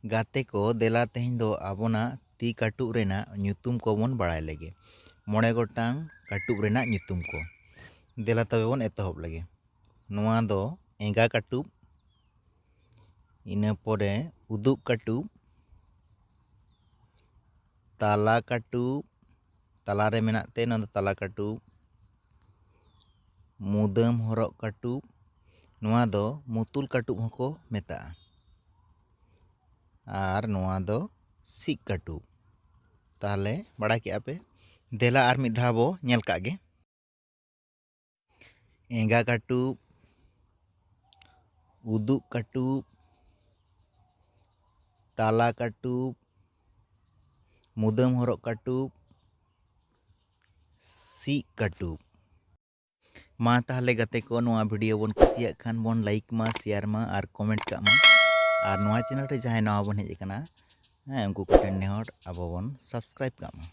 गाते को देला तेहें दो आबोना ती काटुब रेना ᱧᱩᱛᱩᱢ कोबोन बाड़ाय लेगे। मोड़े गोटांग काटुब रेना ᱧᱩᱛᱩᱢ को देला तबे बोन एतहब लगे। नुआ दो एंगा काटुब, इना पोरे उदुग काटुब, ताला काटुब, तालारे मेनाते ते नों ताला काटुब, मुदाम हरक काटुब, नुआ दो मुतुल काटुब हको मेता। आर नुआ दो सिक काटुब। ताहले बड़ा के आपे देला आर मिद धाव बो नेल कागे। एंगा काटुब, उदुग काटुब, ताला काटुब, मुदाम हरक काटुब, सिक काटुब। मा ताहले गाते को नुआ वीडियो बोन कुसिया खान बोन लाइक मा, शेयर मा और कमेंट का मा। और नुआ चैनल रे जहां नवा बोन हेज कना उनको को नेहर अब बोन सब्सक्राइब का मा।